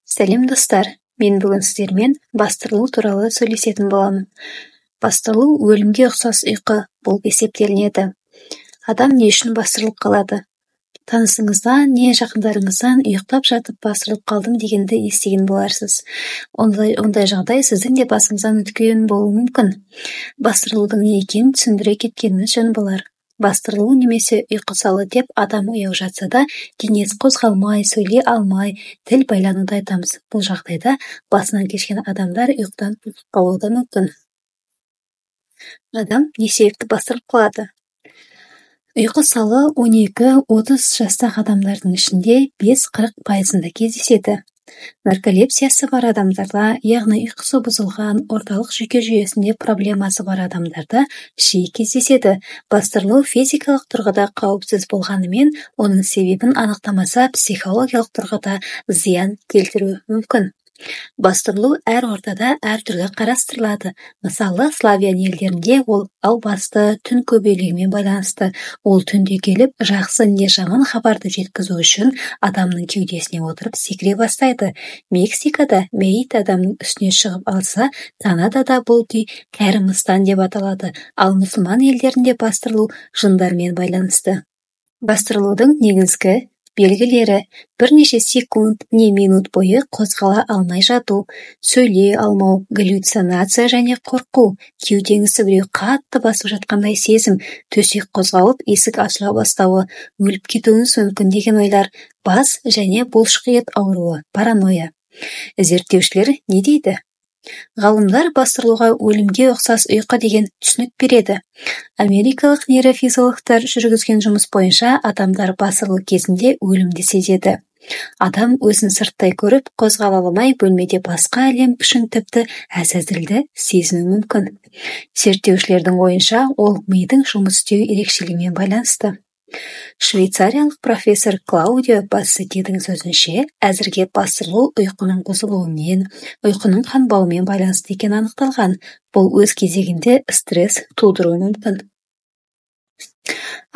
Сәлем достар, мен бүгін сіздермен бастырылу туралы сөйлесетін боламын. Бастырылу өлімге ұқсас ұйқы болып есептелінеді. Адам не үшін бастырылып қалады? Танысыңыздан не жақындарыңыздан ұйықтап жатып бастырылып қалдым дегенді естіген боларсыз. Ондай жағдай сіздің де басыңыздан өткен болуы мүмкін. Бастырылудың не екенін түсіндіре кеткеніміз жөн болар. Бастырылу немесе ұйқысалы деп адам ояу жатса да, денесі қозғалмай, сөйлей алмай, тіл байлануды айтамыз. Бұл жағдайда басынан кешкен адамдар ұйқыдан қалуы да мүмкін. Адам не себепті бастырылып қалады? Ұйқысалы 12-30 жастағы адамдардың ішінде 5-40% кездеседі. Нарколепсиясы бар адамдарда, яғни ұйқысы бұзылған, орталық жүйке жүйесінде проблемасы бар адамдарда жиі кездеседі. Бастырылу физикалық тұрғыда қауіпсіз болғанымен, оның себебін анықтамаса психологиялық тұрғыда зиян келтіруі мүмкін. Бастырылу әр ортада әртүрлі қарастырылады. Мысалы, славян елдерінде ол албасты, түн көбейлігімен байланысты. Ол түнде келіп, жақсы не жаман хабарды жеткізу үшін адамның кеудесіне отырып секіре бастайды. Мексикада мәйіт адамның үстіне шығып алса, Канадада бұл күй кәрімстан деп аталады. Ал мұсылман елдерінде бастырылу жындармен байланысты. Бастырылудың негізгі белгілері: бірнеше секунд не минут бойы қозғала алмай жату, сөйлей алмау, галлюцинация және қорқу, кеудеңізді біреу қатты басып жатқандай сезім, төсек қозғалып, есік ашыла бастауы, өліп кетуіңіз мүмкін деген ойлар, бас және бұлшықет ауруы, паранойя. Зерттеушілер не дейді? Ғалымдар бастырылуға өлімге ұқсас ұйқы деген түсінік береді. Америкалық нейрофизиологтар жүргізген жұмыс бойынша адамдар бастырылу кезінде өлімді сезеді. Адам өзін сырттай көріп, қозғала алмай, бөлмеде басқа әлем күшін тіпті әзәзілді сезіну мүмкін. Зерттеушілердің ойынша, ол мидың жұмыс істеу ерекшелігімен байланысты. Швейцариялық профессор Клаудио Бассетидің сөзінше, әзірге бастырылу ұйқының бұзылуымен, ұйқының қанбауымен байланысты екені анықталған. Бұл өз кезегінде стресс тудыруы мүмкін.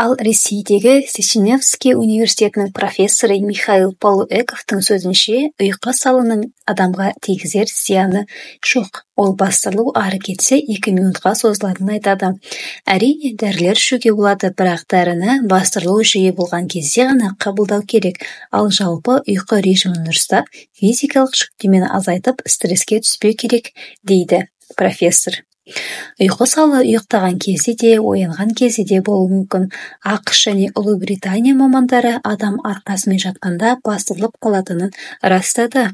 Ал Ресейдегі Сеченевский университетінің профессоры Михаил Полуэковтың сөзінше, ұйқы салының адамға тигізер зияны жоқ. Ол бастырылу ары кетсе 2 минутқа созылатынын айтады. Әрине, дәрілер ішуге болады, бірақ дәріні бастырылу жиі болған кезде ғана қабылдау керек. Ал жалпы ұйқы режимін ұстап, физикалық жүктемені азайтып, стресске түспеу керек, дейді профессор. Ұйқысалы ұйықтаған кезде де, оянған кезде де болуы мүмкін. ақш және Ұлыбритания мамандары адам арқасымен жатқанда бастырылып қалатынын растады.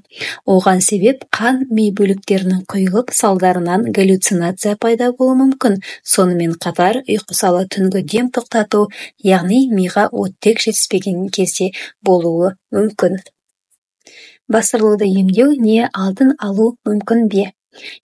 Оған себеп қан ми бөліктерінің құйылып, салдарынан галлюцинация пайда болуы мүмкін. Сонымен қатар ұйқысалы түнгі дем тоқтату, яғни миға оттек жетіспеген кезде болуы мүмкін. Бастырылуды емдеу не алдын алу мүмкін бе?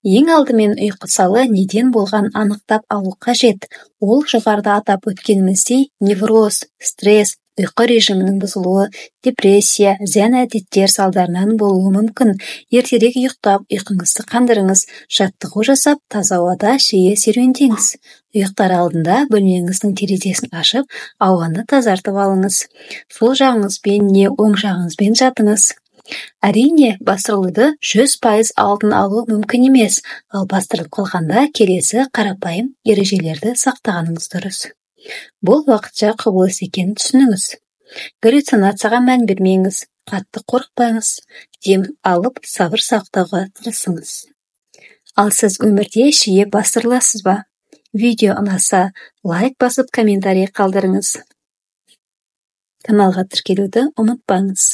Ең алдымен ұйқысалы неден болған анықтап алу қажет. Ол жоғарыда атап өткеніміздей невроз, стресс, ұйқы режимінің бұзылуы, депрессия, зиян әдеттер салдарынан болуы мүмкін. Ертерек ұйықтап, ұйқыңызды қандырыңыз, жаттығу жасап, таза ауада жиі серуендеңіз. Ұйықтар алдында бөлмеңіздің терезесін ашып, ауаны тазартып алыңыз. Сол жағыңызбен не оң жағыңызбен жатыңыз. Әрине, бастырылуды 100% алдын алу мүмкін емес, ал бастырылып қалғанда келесі қарапайым ережелерді сақтағаныңыз дұрыс. Бұл уақытша құбылыс екенін түсініңіз. Галлюцинацияға мән бермеңіз, қатты қорықпаңыз, дем алып, сабыр сақтауға тырысыңыз. Ал сіз өмірде жиі бастырыласыз ба? Видео ұнаса, лайк басып, комментарий қалдырыңыз. Каналға тіркелуді ұмытпаңыз.